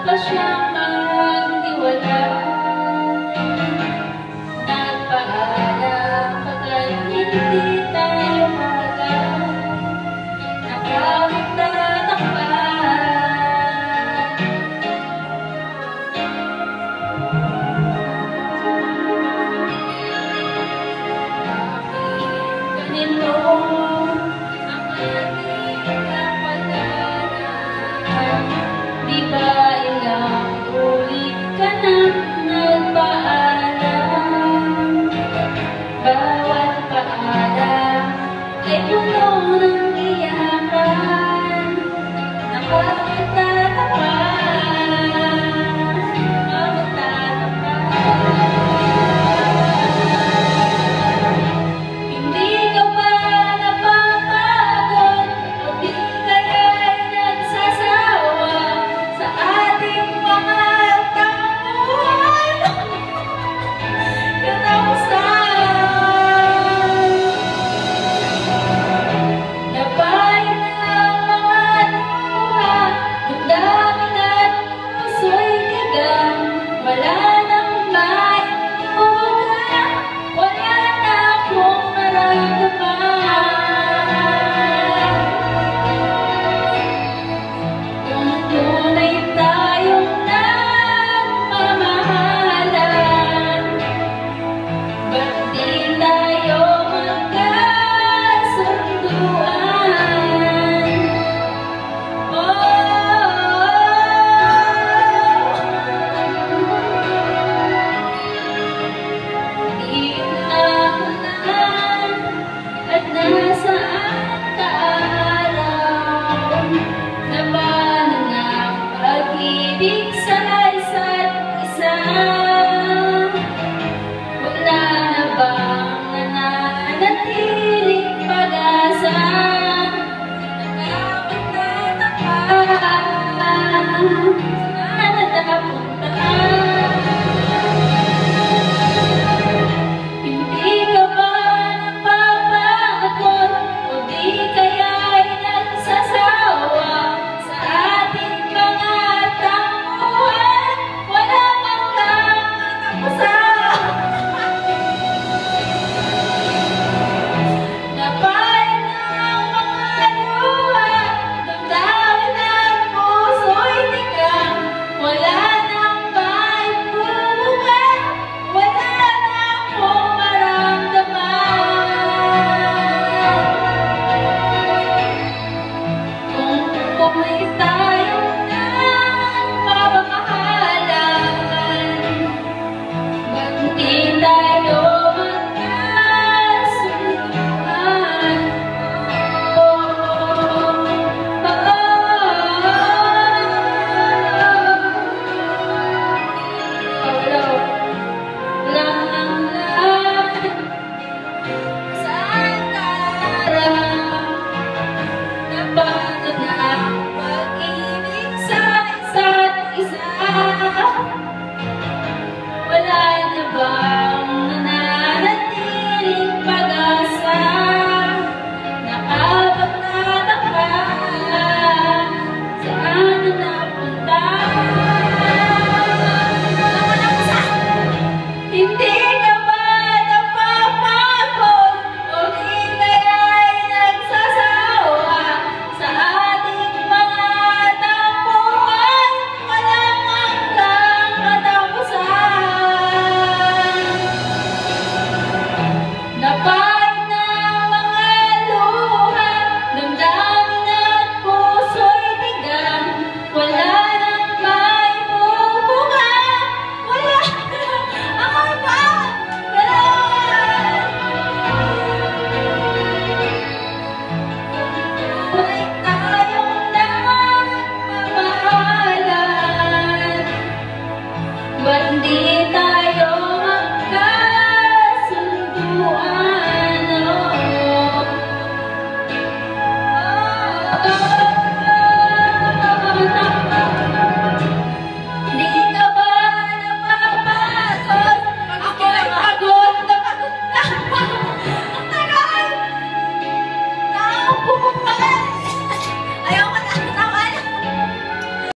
pa siyang maghiwala. Nagpaalam pagkat hindi tayo mahal, nakapagtatakpan. Ganito ang ating kapalaran. Di ba ilang ulit ka nang nagpaalam? Bawat paalam ay puno ng iyakan, nakapagtatakpan, Hindi ka ba napapagod o di kaya'y nagsasawa sa ating mga taon? Katapusan, nabayan ng mga luha, damdamin at puso'y tigang, wala nang maiuga, wala na akong nararamdaman. Kung tunay tayong nagmamahalan, ba't di tayo magkasunduan? Di nahulaan at nasaan ka araw na paano ng pag-ibig sa isa't isa? Wala na bang nananatiling pag-asa? Nakapagtatakpan.